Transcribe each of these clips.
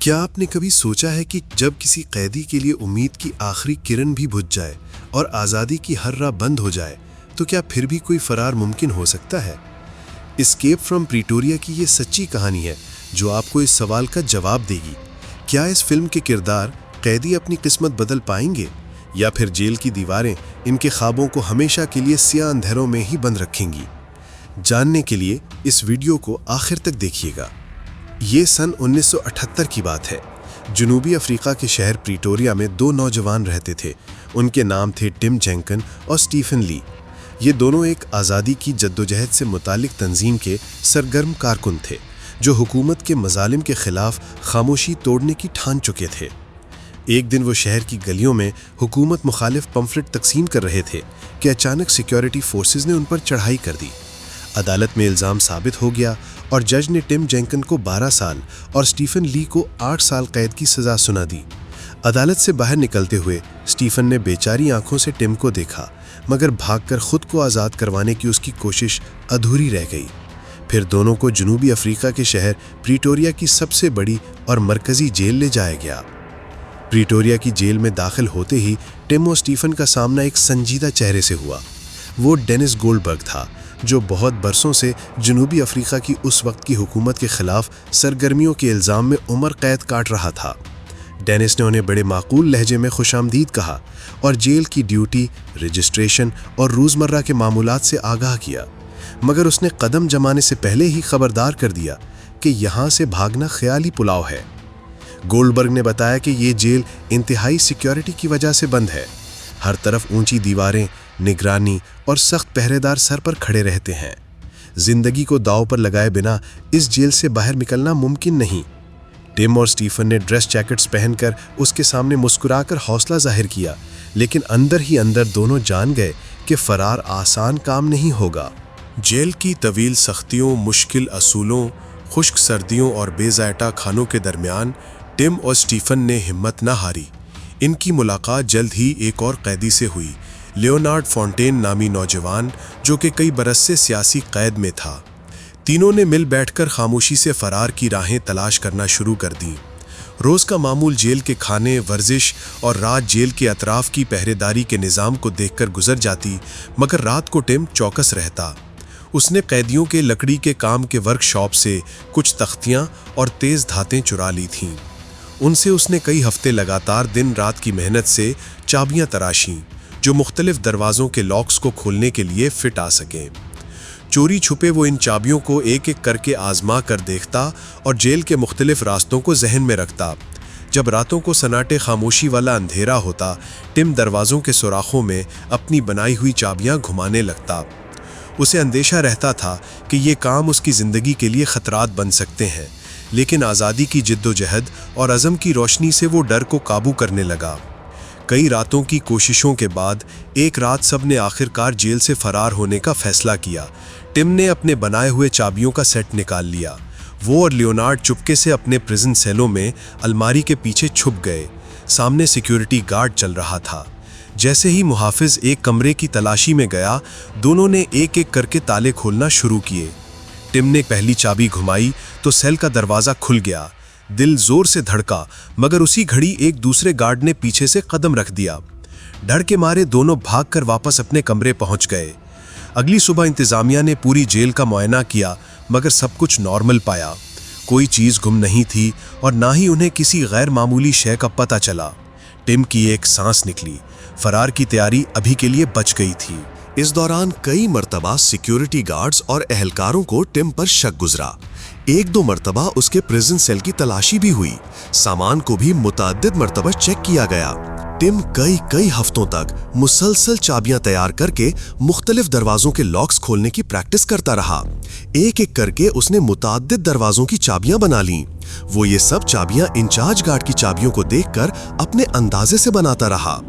کیا آپ نے کبھی سوچا ہے کہ جب کسی قیدی کے لیے امید کی آخری کرن بھی بجھ جائے اور آزادی کی ہر راہ بند ہو جائے تو کیا پھر بھی کوئی فرار ممکن ہو سکتا ہے؟ اسکیپ فرام پریٹوریا کی یہ سچی کہانی ہے جو آپ کو اس سوال کا جواب دے گی۔ کیا اس فلم کے کردار قیدی اپنی قسمت بدل پائیں گے یا پھر جیل کی دیواریں ان کے خوابوں کو ہمیشہ کے لیے سیاہ اندھیروں میں ہی بند رکھیں گی؟ جاننے کے لیے اس ویڈیو کو آخر تک دیکھیے گا۔ یہ سن 1978 کی بات ہے۔ جنوبی افریقہ کے شہر پریٹوریا میں دو نوجوان رہتے تھے۔ ان کے نام تھے ٹم جینکن اور سٹیفن لی۔ یہ دونوں ایک آزادی کی جدوجہد سے متعلق تنظیم کے سرگرم کارکن تھے جو حکومت کے مظالم کے خلاف خاموشی توڑنے کی ٹھان چکے تھے۔ ایک دن وہ شہر کی گلیوں میں حکومت مخالف پمفلٹ تقسیم کر رہے تھے کہ اچانک سیکیورٹی فورسز نے ان پر چڑھائی کر دی۔ عدالت میں الزام ثابت ہو گیا اور جج نے ٹم جینکن کو 12 سال اور سٹیفن لی کو 8 سال قید کی سزا سنا دی۔ عدالت سے باہر نکلتے ہوئے سٹیفن نے بیچاری آنکھوں سے ٹم کو دیکھا، مگر بھاگ کر خود کو آزاد کروانے کی اس کی کوشش ادھوری رہ گئی۔ پھر دونوں کو جنوبی افریقہ کے شہر پریٹوریا کی سب سے بڑی اور مرکزی جیل لے جایا گیا۔ پریٹوریا کی جیل میں داخل ہوتے ہی ٹم اور سٹیفن کا سامنا ایک سنجیدہ چہرے سے ہوا۔ وہ ڈینس گولڈبرگ تھا جو بہت برسوں سے جنوبی افریقہ کی اس وقت کی حکومت کے خلاف سرگرمیوں کے الزام میں عمر قید کاٹ رہا تھا۔ ڈینس نے انہیں بڑے معقول لہجے میں خوش آمدید کہا اور جیل کی ڈیوٹی، رجسٹریشن اور روزمرہ کے معمولات سے آگاہ کیا، مگر اس نے قدم جمانے سے پہلے ہی خبردار کر دیا کہ یہاں سے بھاگنا خیالی پلاؤ ہے۔ گولڈبرگ نے بتایا کہ یہ جیل انتہائی سیکیورٹی کی وجہ سے بند ہے۔ ہر طرف اونچی دیواریں، نگرانی اور سخت پہرے دار سر پر کھڑے رہتے ہیں۔ زندگی کو داؤ پر لگائے بنا اس جیل سے باہر نکلنا ممکن نہیں۔ ٹم اور سٹیفن نے ڈریس جیکٹس پہن کر اس کے سامنے مسکرا کر حوصلہ ظاہر کیا، لیکن اندر ہی اندر دونوں جان گئے کہ فرار آسان کام نہیں ہوگا۔ جیل کی طویل سختیوں، مشکل اصولوں، خشک سردیوں اور بے ذائقہ کھانوں کے درمیان ٹم اور سٹیفن نے ہمت نہ ہاری۔ ان کی ملاقات جلد ہی ایک اور قیدی سے ہوئی، لیونارڈ فونٹین نامی نوجوان جو کہ کئی برس سے سیاسی قید میں تھا۔ تینوں نے مل بیٹھ کر خاموشی سے فرار کی راہیں تلاش کرنا شروع کر دیں۔ روز کا معمول جیل کے کھانے، ورزش اور رات جیل کے اطراف کی پہرے داری کے نظام کو دیکھ کر گزر جاتی، مگر رات کو ٹم چوکس رہتا۔ اس نے قیدیوں کے لکڑی کے کام کے ورک شاپ سے کچھ تختیاں اور تیز دھاتیں چرا لی تھیں۔ ان سے اس نے کئی ہفتے لگاتار دن رات کی محنت سے چابیاں تراشیں جو مختلف دروازوں کے لاکس کو کھولنے کے لیے فٹ آ سکیں۔ چوری چھپے وہ ان چابیوں کو ایک ایک کر کے آزما کر دیکھتا اور جیل کے مختلف راستوں کو ذہن میں رکھتا۔ جب راتوں کو سناٹے خاموشی والا اندھیرا ہوتا، ٹم دروازوں کے سوراخوں میں اپنی بنائی ہوئی چابیاں گھمانے لگتا۔ اسے اندیشہ رہتا تھا کہ یہ کام اس کی زندگی کے لیے خطرات بن سکتے ہیں، لیکن آزادی کی جدوجہد اور عزم کی روشنی سے وہ ڈر کو قابو کرنے لگا۔ کئی راتوں کی کوششوں کے بعد ایک رات سب نے آخر کار جیل سے فرار ہونے کا فیصلہ کیا۔ ٹم نے اپنے بنائے ہوئے چابیوں کا سیٹ نکال لیا۔ وہ اور لیونارڈ چپکے سے اپنے پریزن سیلوں میں الماری کے پیچھے چھپ گئے۔ سامنے سیکیورٹی گارڈ چل رہا تھا۔ جیسے ہی محافظ ایک کمرے کی تلاشی میں گیا، دونوں نے ایک ایک کر کے تالے کھولنا شروع کیے۔ ٹم نے پہلی چابی گھمائی تو سیل کا دروازہ کھل گیا۔ دل زور سے دھڑکا، مگر اسی گھڑی ایک دوسرے گارڈ نے پیچھے سے قدم رکھ دیا۔ ڈر کے مارے دونوں بھاگ کر واپس اپنے کمرے پہنچ گئے۔ اگلی صبح انتظامیہ نے پوری جیل کا معائنہ کیا، مگر سب کچھ نارمل پایا۔ کوئی چیز گم نہیں تھی اور نہ ہی انہیں کسی غیر معمولی شے کا پتہ چلا۔ ٹم کی ایک سانس نکلی۔ فرار کی تیاری ابھی کے لیے بچ گئی تھی۔ اس دوران کئی مرتبہ سیکیورٹی گارڈز اور اہلکاروں کو ٹم پر شک گزرا۔ ایک دو مرتبہ اس کے پریزن سیل کی تلاشی بھی ہوئی۔ سامان کو بھی متعدد مرتبہ چیک کیا گیا۔ ٹم کئی ہفتوں تک مسلسل چابیاں تیار کر کے مختلف دروازوں کے لاکس کھولنے کی پریکٹس کرتا رہا۔ ایک ایک کر کے اس نے متعدد دروازوں کی چابیاں بنا لیں۔ وہ یہ سب چابیاں انچارج گارڈ کی چابیوں کو دیکھ کر اپنے اندازے سے بناتا رہا۔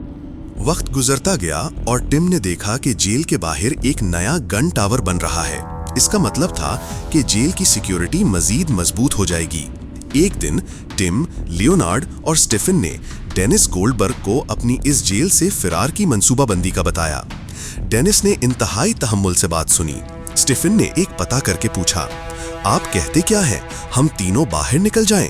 وقت گزرتا گیا اور ٹم نے دیکھا کہ جیل کے باہر ایک نیا گن ٹاور بن رہا ہے۔ اس کا مطلب تھا کہ جیل کی سیکیورٹی مزید مضبوط ہو جائے گی۔ ایک دن ٹم، لیونارڈ اور سٹیفن نے ڈینس گولڈبرگ کو اپنی اس جیل سے فرار کی منصوبہ بندی کا بتایا۔ ڈینس نے انتہائی تحمل سے بات سنی۔ سٹیفن نے ایک پتہ کر کے پوچھا، آپ کہتے کیا ہیں، ہم تینوں باہر نکل جائیں؟